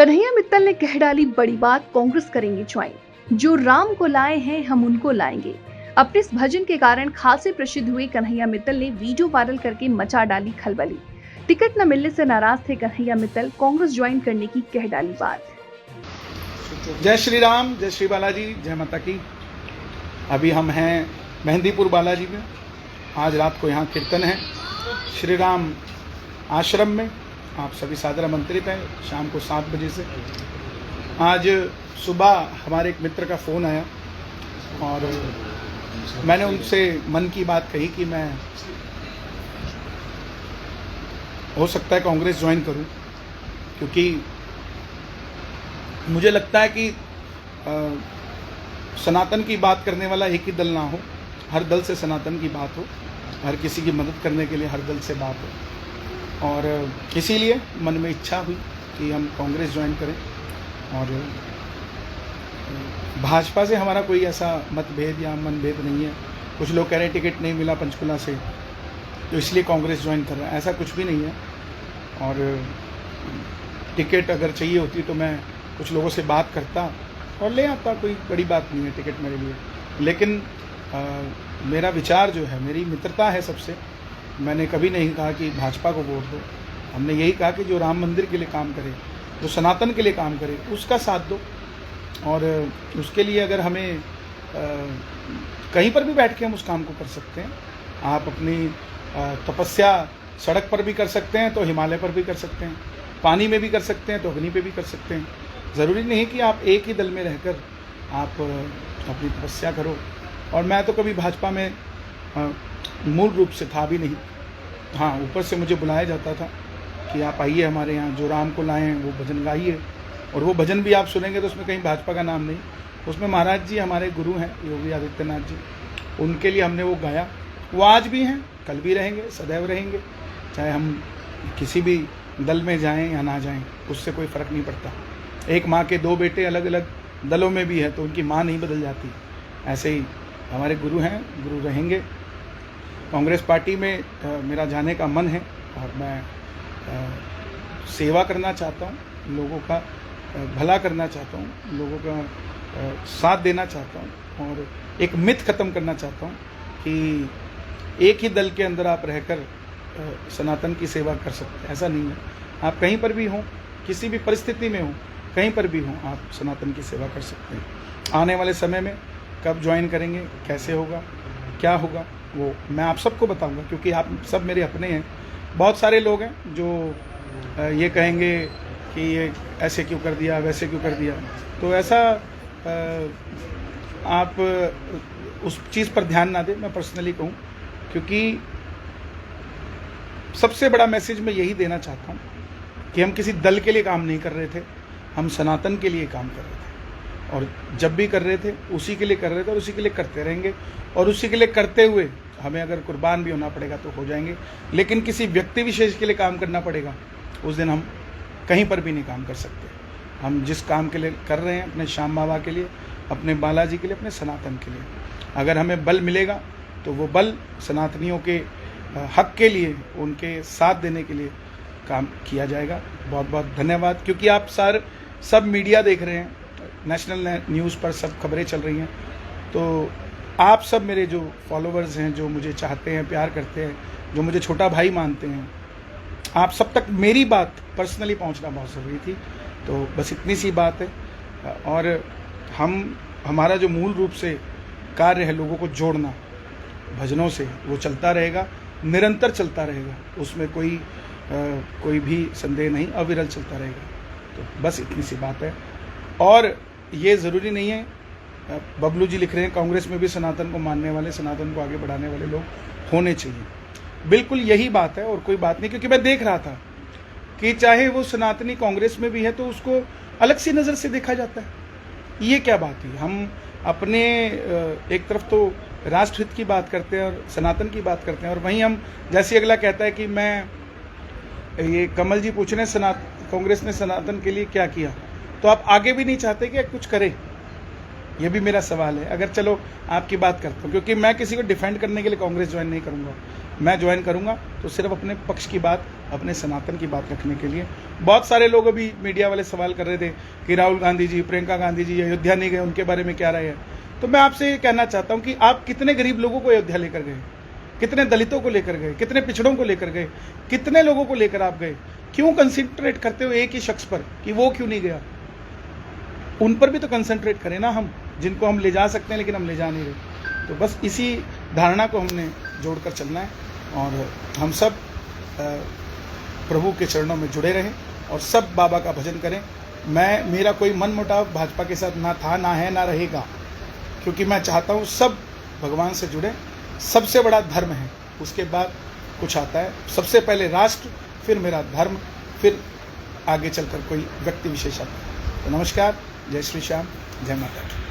कन्हैया मित्तल ने कह डाली बड़ी बात, कांग्रेस करेंगे ज्वाइन। जो राम को लाए हैं हम उनको लाएंगे। अपने इस भजन के कारण खासे प्रसिद्ध हुए कन्हैया मित्तल ने वीडियो वायरल करके मचा डाली खलबली। टिकट न मिलने से नाराज थे कन्हैया मित्तल, कांग्रेस ज्वाइन करने की कह डाली बात। जय श्री राम, जय श्री बालाजी, जय माता की। अभी हम हैं मेहंदीपुर बालाजी में। आज रात को यहाँ कीर्तन है श्री राम आश्रम में। आप सभी सादर आमंत्रित हैं शाम को 7 बजे से। आज सुबह हमारे एक मित्र का फ़ोन आया और मैंने उनसे मन की बात कही कि मैं हो सकता है कांग्रेस ज्वाइन करूं, क्योंकि मुझे लगता है कि सनातन की बात करने वाला एक ही दल ना हो, हर दल से सनातन की बात हो, हर किसी की मदद करने के लिए हर दल से बात हो। और इसीलिए मन में इच्छा हुई कि हम कांग्रेस ज्वाइन करें। और भाजपा से हमारा कोई ऐसा मतभेद या मनभेद नहीं है। कुछ लोग कह रहे हैं टिकट नहीं मिला पंचकुला से तो इसलिए कांग्रेस ज्वाइन कर रहे हैं, ऐसा कुछ भी नहीं है। और टिकट अगर चाहिए होती तो मैं कुछ लोगों से बात करता और ले आता, कोई बड़ी बात नहीं है टिकट मेरे लिए। लेकिन मेरा विचार जो है, मेरी मित्रता है सबसे। मैंने कभी नहीं कहा कि भाजपा को वोट दो। हमने यही कहा कि जो राम मंदिर के लिए काम करे, जो सनातन के लिए काम करे, उसका साथ दो। और उसके लिए अगर हमें कहीं पर भी बैठ के हम उस काम को कर सकते हैं। आप अपनी तपस्या सड़क पर भी कर सकते हैं तो हिमालय पर भी कर सकते हैं, पानी में भी कर सकते हैं तो अग्नि पे भी कर सकते हैं। ज़रूरी नहीं कि आप एक ही दल में रहकर आप अपनी तपस्या करो। और मैं तो कभी भाजपा में मूल रूप से था भी नहीं। हाँ, ऊपर से मुझे बुलाया जाता था कि आप आइए हमारे यहाँ, जो राम को लाए हैं वो भजन गाइए। और वो भजन भी आप सुनेंगे तो उसमें कहीं भाजपा का नाम नहीं, उसमें महाराज जी हमारे गुरु हैं योगी आदित्यनाथ जी, उनके लिए हमने वो गाया। वो आज भी हैं, कल भी रहेंगे, सदैव रहेंगे। चाहे हम किसी भी दल में जाएं या ना जाएं, उससे कोई फ़र्क नहीं पड़ता। एक माँ के 2 बेटे अलग अलग दलों में भी है तो उनकी माँ नहीं बदल जाती। ऐसे ही हमारे गुरु हैं, गुरु रहेंगे। कांग्रेस पार्टी में मेरा जाने का मन है और मैं सेवा करना चाहता हूँ, लोगों का भला करना चाहता हूँ, लोगों का साथ देना चाहता हूँ। और एक मिथ ख़त्म करना चाहता हूँ कि एक ही दल के अंदर आप रहकर सनातन की सेवा कर सकते हैं, ऐसा नहीं है। आप कहीं पर भी हों, किसी भी परिस्थिति में हों, कहीं पर भी हों, आप सनातन की सेवा कर सकते हैं। आने वाले समय में कब ज्वाइन करेंगे, कैसे होगा, क्या होगा, वो मैं आप सबको बताऊंगा, क्योंकि आप सब मेरे अपने हैं। बहुत सारे लोग हैं जो ये कहेंगे कि ये ऐसे क्यों कर दिया, वैसे क्यों कर दिया। तो ऐसा आप उस चीज़ पर ध्यान ना दें, मैं पर्सनली कहूँ, क्योंकि सबसे बड़ा मैसेज मैं यही देना चाहता हूँ कि हम किसी दल के लिए काम नहीं कर रहे थे, हम सनातन के लिए काम कर रहे थे। और जब भी कर रहे थे उसी के लिए कर रहे थे और उसी के लिए करते रहेंगे। और उसी के लिए करते हुए हमें अगर कुर्बान भी होना पड़ेगा तो हो जाएंगे। लेकिन किसी व्यक्ति विशेष के लिए काम करना पड़ेगा, उस दिन हम कहीं पर भी नहीं काम कर सकते। हम जिस काम के लिए कर रहे हैं, अपने श्याम बाबा के लिए, अपने बालाजी के लिए, अपने सनातन के लिए, अगर हमें बल मिलेगा तो वो बल सनातनियों के हक के लिए, उनके साथ देने के लिए काम किया जाएगा। बहुत बहुत धन्यवाद। क्योंकि आप सब मीडिया देख रहे हैं, नेशनल न्यूज़ पर सब खबरें चल रही हैं, तो आप सब मेरे जो फॉलोअर्स हैं, जो मुझे चाहते हैं, प्यार करते हैं, जो मुझे छोटा भाई मानते हैं, आप सब तक मेरी बात पर्सनली पहुंचना बहुत ज़रूरी थी। तो बस इतनी सी बात है। और हमारा जो मूल रूप से कार्य है लोगों को जोड़ना भजनों से, वो चलता रहेगा, निरंतर चलता रहेगा, उसमें कोई भी संदेह नहीं, अविरल चलता रहेगा। तो बस इतनी सी बात है। और ये ज़रूरी नहीं है, बबलू जी लिख रहे हैं कांग्रेस में भी सनातन को मानने वाले, सनातन को आगे बढ़ाने वाले लोग होने चाहिए। बिल्कुल यही बात है और कोई बात नहीं। क्योंकि मैं देख रहा था कि चाहे वो सनातनी कांग्रेस में भी है तो उसको अलग सी नज़र से देखा जाता है। ये क्या बात है? हम अपने एक तरफ तो राष्ट्रहित की बात करते हैं और सनातन की बात करते हैं, और वहीं हम, जैसे अगला कहता है कि मैं, ये कमल जी पूछ रहे हैं कांग्रेस ने सनातन के लिए क्या किया, तो आप आगे भी नहीं चाहते कि कुछ करे। ये भी मेरा सवाल है। अगर चलो आपकी बात करता हूँ, क्योंकि मैं किसी को डिफेंड करने के लिए कांग्रेस ज्वाइन नहीं करूँगा। मैं ज्वाइन करूँगा तो सिर्फ अपने पक्ष की बात, अपने सनातन की बात रखने के लिए। बहुत सारे लोग अभी मीडिया वाले सवाल कर रहे थे कि राहुल गांधी जी, प्रियंका गांधी जी अयोध्या नहीं गए, उनके बारे में क्या राय है। तो मैं आपसे ये कहना चाहता हूँ कि आप कितने गरीब लोगों को अयोध्या लेकर गए, कितने दलितों को लेकर गए, कितने पिछड़ों को लेकर गए, कितने लोगों को लेकर आप गए। क्यों कंसंट्रेट करते हो एक ही शख्स पर कि वो क्यों नहीं गया? उन पर भी तो कंसंट्रेट करें ना हम, जिनको हम ले जा सकते हैं लेकिन हम ले जा नहीं रहे। तो बस इसी धारणा को हमने जोड़कर चलना है और हम सब प्रभु के चरणों में जुड़े रहें और सब बाबा का भजन करें। मेरा कोई मन मुटाव भाजपा के साथ ना था, ना है, ना रहेगा, क्योंकि मैं चाहता हूँ सब भगवान से जुड़े। सबसे बड़ा धर्म है, उसके बाद कुछ आता है। सबसे पहले राष्ट्र, फिर मेरा धर्म, फिर आगे चलकर कोई व्यक्ति विशेष आता है। तो नमस्कार, जय श्री श्याम, जय माता दी।